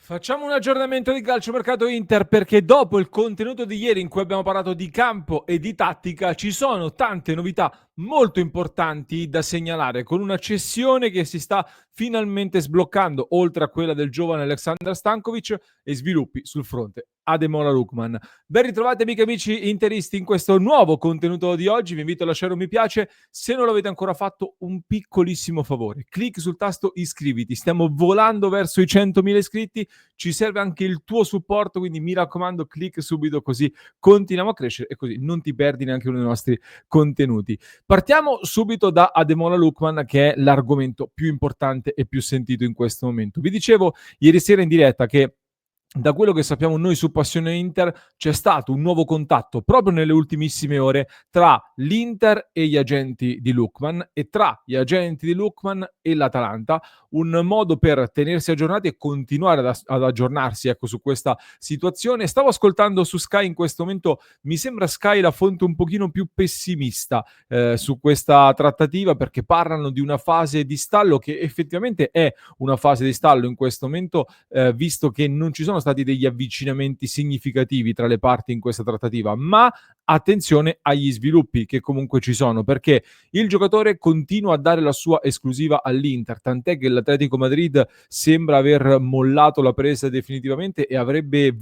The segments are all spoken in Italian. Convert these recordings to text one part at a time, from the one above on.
Facciamo un aggiornamento di calciomercato Inter perché dopo il contenuto di ieri in cui abbiamo parlato di campo e di tattica ci sono tante novità molto importanti da segnalare con una cessione che si sta finalmente sbloccando oltre a quella del giovane Aleksandar Stankovic e sviluppi sul fronte Ademola Lookman. Ben ritrovati amiche e amici interisti in questo nuovo contenuto di oggi, vi invito a lasciare un mi piace, se non l'avete ancora fatto un piccolissimo favore, clic sul tasto iscriviti, stiamo volando verso i 100.000 iscritti, ci serve anche il tuo supporto, quindi mi raccomando clic subito così continuiamo a crescere e così non ti perdi neanche uno dei nostri contenuti. Partiamo subito da Ademola Lookman che è l'argomento più importante e più sentito in questo momento. Vi dicevo ieri sera in diretta che da quello che sappiamo noi su Passione Inter c'è stato un nuovo contatto proprio nelle ultimissime ore tra l'Inter e gli agenti di Lookman e tra gli agenti di Lookman e l'Atalanta, un modo per tenersi aggiornati e continuare ad aggiornarsi ecco, su questa situazione. Stavo ascoltando su Sky in questo momento, mi sembra Sky la fonte un pochino più pessimista su questa trattativa perché parlano di una fase di stallo che effettivamente è una fase di stallo in questo momento visto che non ci sono stati degli avvicinamenti significativi tra le parti in questa trattativa, ma attenzione agli sviluppi che comunque ci sono, perché il giocatore continua a dare la sua esclusiva all'Inter, tant'è che l'Atletico Madrid sembra aver mollato la presa definitivamente e avrebbe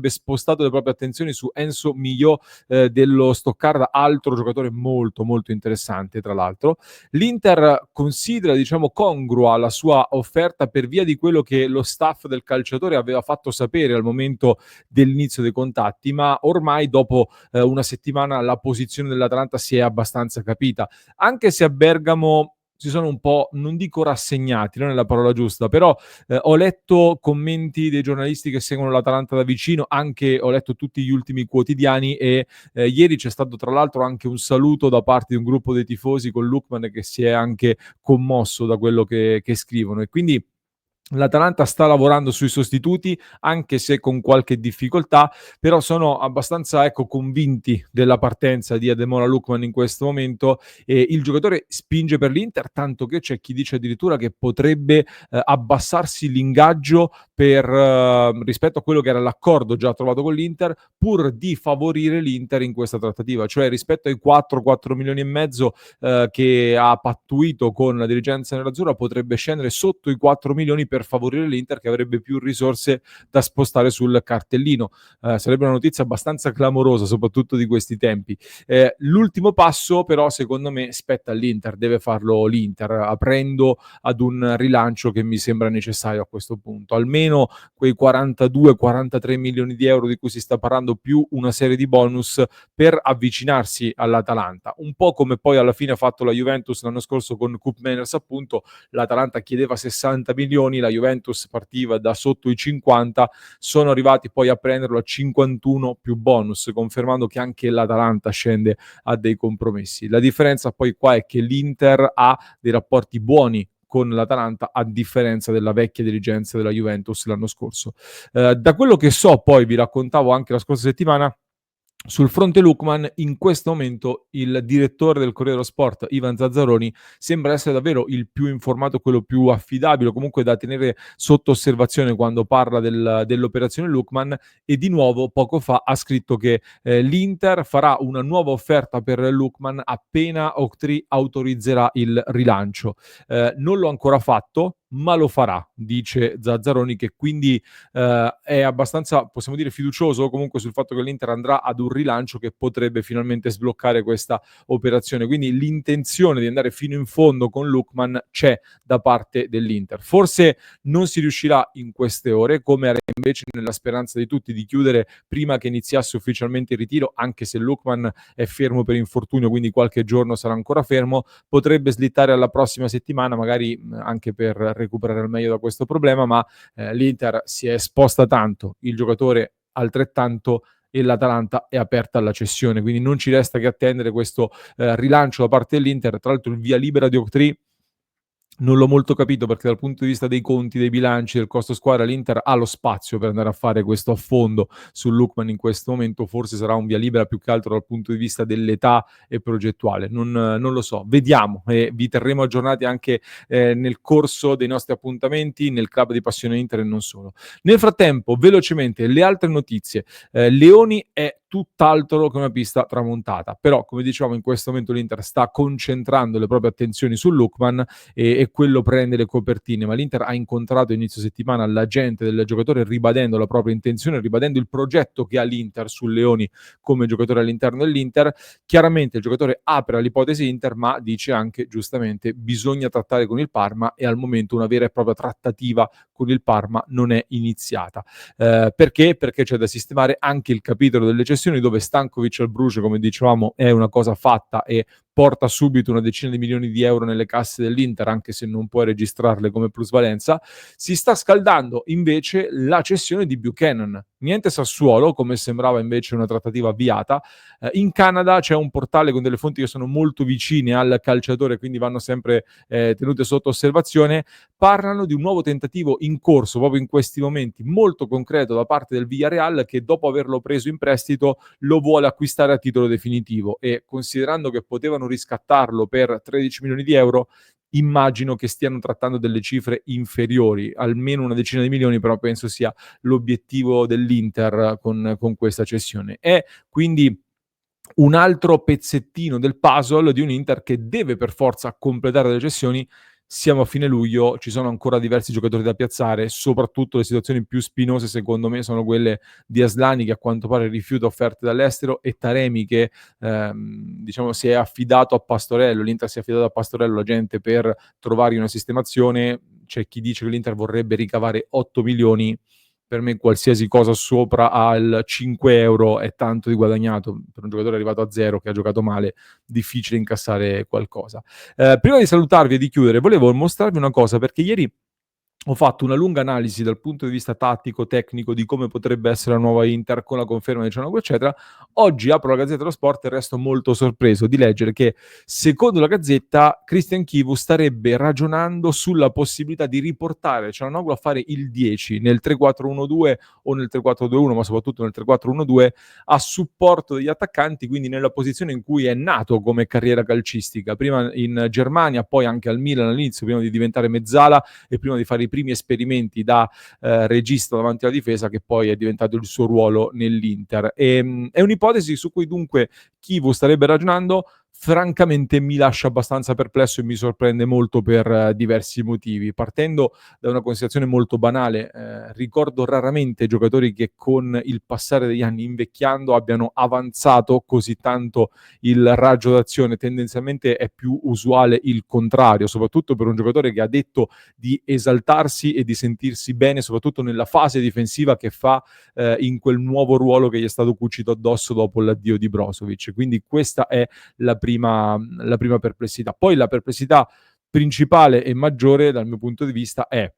spostato le proprie attenzioni su Enzo Migliò dello Stoccarda, altro giocatore molto molto interessante tra l'altro. L'Inter considera, diciamo, congrua la sua offerta per via di quello che lo staff del calciatore aveva fatto sapere al momento dell'inizio dei contatti, ma ormai dopo una settimana la posizione dell'Atalanta si è abbastanza capita. Anche se a Bergamo si sono un po', non dico rassegnati, non è la parola giusta, però ho letto commenti dei giornalisti che seguono l'Atalanta da vicino, anche ho letto tutti gli ultimi quotidiani e ieri c'è stato tra l'altro anche un saluto da parte di un gruppo dei tifosi con Lookman che si è anche commosso da quello che scrivono e quindi l'Atalanta sta lavorando sui sostituti, anche se con qualche difficoltà, però sono abbastanza ecco, convinti della partenza di Ademola Lookman in questo momento. Il giocatore spinge per l'Inter, tanto che c'è chi dice addirittura che potrebbe abbassarsi l'ingaggio rispetto a quello che era l'accordo già trovato con l'Inter, pur di favorire l'Inter in questa trattativa, cioè rispetto ai 4 milioni e mezzo che ha pattuito con la dirigenza nerazzurra potrebbe scendere sotto i 4 milioni per favorire l'Inter che avrebbe più risorse da spostare sul cartellino. Sarebbe una notizia abbastanza clamorosa, soprattutto di questi tempi. L'ultimo passo però secondo me spetta all'Inter, deve farlo l'Inter, aprendo ad un rilancio che mi sembra necessario a questo punto. Almeno quei 42-43 milioni di euro di cui si sta parlando più una serie di bonus per avvicinarsi all'Atalanta. Un po' come poi alla fine ha fatto la Juventus l'anno scorso con Koopmeiners appunto, l'Atalanta chiedeva 60 milioni, la Juventus partiva da sotto i 50, sono arrivati poi a prenderlo a 51 più bonus, confermando che anche l'Atalanta scende a dei compromessi. La differenza poi qua è che l'Inter ha dei rapporti buoni con l'Atalanta a differenza della vecchia dirigenza della Juventus l'anno scorso. Da quello che so, poi vi raccontavo anche la scorsa settimana, sul fronte Lookman, in questo momento il direttore del Corriere dello Sport, Ivan Zazzaroni, sembra essere davvero il più informato, quello più affidabile, comunque da tenere sotto osservazione quando parla dell'operazione Lookman e di nuovo poco fa ha scritto che l'Inter farà una nuova offerta per Lookman appena Octree autorizzerà il rilancio. Non l'ho ancora fatto, ma lo farà, dice Zazzaroni, che quindi è abbastanza, possiamo dire, fiducioso comunque sul fatto che l'Inter andrà ad un rilancio che potrebbe finalmente sbloccare questa operazione. Quindi l'intenzione di andare fino in fondo con Lookman c'è da parte dell'Inter. Forse non si riuscirà in queste ore, come era invece nella speranza di tutti di chiudere prima che iniziasse ufficialmente il ritiro, anche se Lookman è fermo per infortunio, quindi qualche giorno sarà ancora fermo, potrebbe slittare alla prossima settimana, magari anche per recuperare al meglio da questo problema, ma l'Inter si è esposta tanto, il giocatore altrettanto e l'Atalanta è aperta alla cessione, quindi non ci resta che attendere questo rilancio da parte dell'Inter. Tra l'altro il via libera di Octree Non l'ho molto capito perché dal punto di vista dei conti, dei bilanci, del costo squadra, l'Inter ha lo spazio per andare a fare questo affondo su Lookman in questo momento, forse sarà un via libera più che altro dal punto di vista dell'età e progettuale. Non lo so, vediamo e vi terremo aggiornati anche nel corso dei nostri appuntamenti nel club di Passione Inter e non solo. Nel frattempo, velocemente, le altre notizie. Leoni è tutt'altro che una pista tramontata, però come dicevamo in questo momento l'Inter sta concentrando le proprie attenzioni su Lookman e quello prende le copertine, ma l'Inter ha incontrato inizio settimana l'agente del giocatore ribadendo la propria intenzione, ribadendo il progetto che ha l'Inter su Leoni come giocatore all'interno dell'Inter. Chiaramente il giocatore apre all'ipotesi Inter, ma dice anche giustamente bisogna trattare con il Parma e al momento una vera e propria trattativa con il Parma non è iniziata. Perché? Perché c'è da sistemare anche il capitolo delle cessioni dove Stankovic al Bruges, come dicevamo, è una cosa fatta e porta subito una decina di milioni di euro nelle casse dell'Inter, anche se non può registrarle come plusvalenza. Si sta scaldando invece la cessione di Buchanan. Niente Sassuolo, come sembrava invece una trattativa avviata. In Canada c'è un portale con delle fonti che sono molto vicine al calciatore, quindi vanno sempre tenute sotto osservazione. Parlano di un nuovo tentativo in corso proprio in questi momenti, molto concreto da parte del Villarreal, che dopo averlo preso in prestito lo vuole acquistare a titolo definitivo e considerando che potevano riscattarlo per 13 milioni di euro, immagino che stiano trattando delle cifre inferiori, almeno una decina di milioni, però penso sia l'obiettivo dell'Inter con questa cessione. È quindi un altro pezzettino del puzzle di un Inter che deve per forza completare le cessioni. Siamo a fine luglio, ci sono ancora diversi giocatori da piazzare, soprattutto le situazioni più spinose secondo me sono quelle di Aslani che a quanto pare rifiuta offerte dall'estero e Taremi che diciamo si è affidato a Pastorello, l'Inter si è affidato a Pastorello, la gente per trovargli una sistemazione, c'è chi dice che l'Inter vorrebbe ricavare 8 milioni, per me qualsiasi cosa sopra al 5 euro è tanto di guadagnato, per un giocatore arrivato a zero che ha giocato male, difficile incassare qualcosa. Prima di salutarvi e di chiudere, volevo mostrarvi una cosa, perché ieri ho fatto una lunga analisi dal punto di vista tattico, tecnico, di come potrebbe essere la nuova Inter con la conferma di Cianoglu, eccetera. Oggi apro la Gazzetta dello Sport e resto molto sorpreso di leggere che, secondo la Gazzetta, Christian Chivu starebbe ragionando sulla possibilità di riportare Cianoglu a fare il 10 nel 3-4-1-2 o nel 3-4-2-1, ma soprattutto nel 3-4-1-2, a supporto degli attaccanti, quindi nella posizione in cui è nato come carriera calcistica. Prima in Germania, poi anche al Milan all'inizio, prima di diventare mezzala e prima di fare i primi esperimenti da regista davanti alla difesa, che poi è diventato il suo ruolo nell'Inter. È un'ipotesi su cui dunque Chivu starebbe ragionando. Francamente mi lascia abbastanza perplesso e mi sorprende molto per diversi motivi. Partendo da una considerazione molto banale, ricordo raramente giocatori che con il passare degli anni invecchiando abbiano avanzato così tanto il raggio d'azione. Tendenzialmente è più usuale il contrario, soprattutto per un giocatore che ha detto di esaltarsi e di sentirsi bene, soprattutto nella fase difensiva che fa in quel nuovo ruolo che gli è stato cucito addosso dopo l'addio di Brozovic. Quindi questa è la prima perplessità. Poi la perplessità principale e maggiore dal mio punto di vista è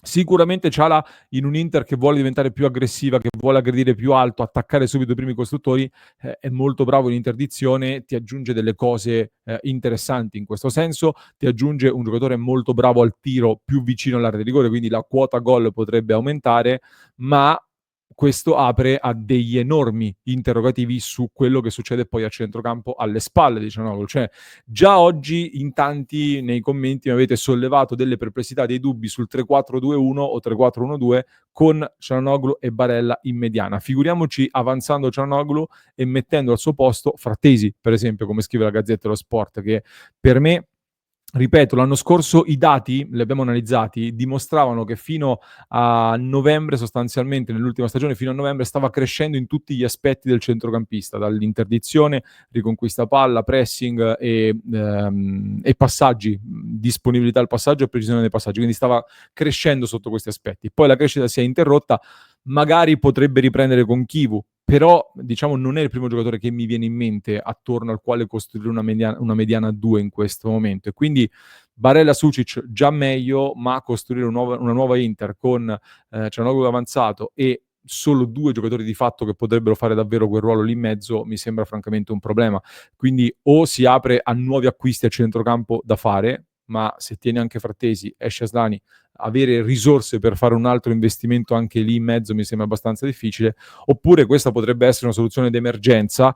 sicuramente Ciala in un Inter che vuole diventare più aggressiva, che vuole aggredire più alto, attaccare subito i primi costruttori, è molto bravo in interdizione, ti aggiunge delle cose interessanti in questo senso, ti aggiunge un giocatore molto bravo al tiro più vicino all'area di rigore, quindi la quota gol potrebbe aumentare, ma questo apre a degli enormi interrogativi su quello che succede poi a centrocampo alle spalle di Cianoglu. Cioè, già oggi in tanti nei commenti mi avete sollevato delle perplessità, dei dubbi sul 3-4-2-1 o 3-4-1-2 con Cianoglu e Barella in mediana. Figuriamoci avanzando Cianoglu e mettendo al suo posto Frattesi, per esempio, come scrive la Gazzetta dello Sport, che per me, ripeto, l'anno scorso i dati, li abbiamo analizzati, dimostravano che fino a novembre, sostanzialmente nell'ultima stagione, fino a novembre stava crescendo in tutti gli aspetti del centrocampista, dall'interdizione, riconquista palla, pressing e passaggi, disponibilità al passaggio e precisione dei passaggi, quindi stava crescendo sotto questi aspetti. Poi la crescita si è interrotta, magari potrebbe riprendere con Chivu, però diciamo non è il primo giocatore che mi viene in mente attorno al quale costruire una mediana a 2 in questo momento e quindi Barella Sucic già meglio, ma costruire una nuova Inter con Cianoglu avanzato e solo 2 giocatori di fatto che potrebbero fare davvero quel ruolo lì in mezzo mi sembra francamente un problema, quindi o si apre a nuovi acquisti a centrocampo da fare, ma se tieni anche Frattesi, esce Aslani, avere risorse per fare un altro investimento anche lì in mezzo mi sembra abbastanza difficile. Oppure questa potrebbe essere una soluzione d'emergenza,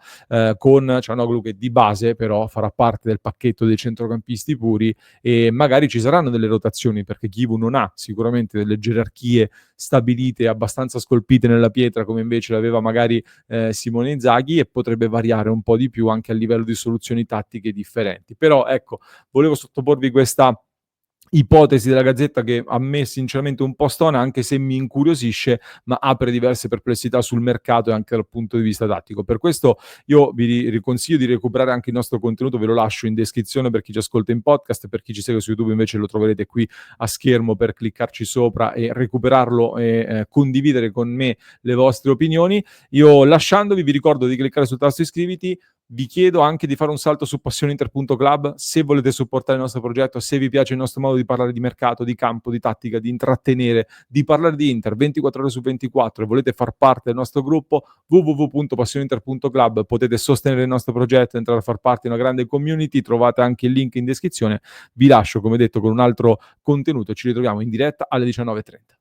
con Cianoglu che di base però farà parte del pacchetto dei centrocampisti puri, e magari ci saranno delle rotazioni, perché Kivu non ha sicuramente delle gerarchie stabilite, abbastanza scolpite nella pietra come invece l'aveva magari Simone Inzaghi, e potrebbe variare un po' di più anche a livello di soluzioni tattiche differenti. Però ecco, volevo sottoporvi questa ipotesi della Gazzetta che a me sinceramente un po' stona, anche se mi incuriosisce, ma apre diverse perplessità sul mercato e anche dal punto di vista tattico. Per questo io vi riconsiglio di recuperare anche il nostro contenuto, ve lo lascio in descrizione per chi ci ascolta in podcast, per chi ci segue su YouTube invece lo troverete qui a schermo per cliccarci sopra e recuperarlo e condividere con me le vostre opinioni. Io lasciandovi vi ricordo di cliccare sul tasto iscriviti. Vi chiedo anche di fare un salto su passioninter.club se volete supportare il nostro progetto, se vi piace il nostro modo di parlare di mercato, di campo, di tattica, di intrattenere, di parlare di Inter 24 ore su 24 e volete far parte del nostro gruppo. www.passioninter.club, potete sostenere il nostro progetto, entrare a far parte di una grande community, trovate anche il link in descrizione. Vi lascio, come detto, con un altro contenuto, ci ritroviamo in diretta alle 19:30.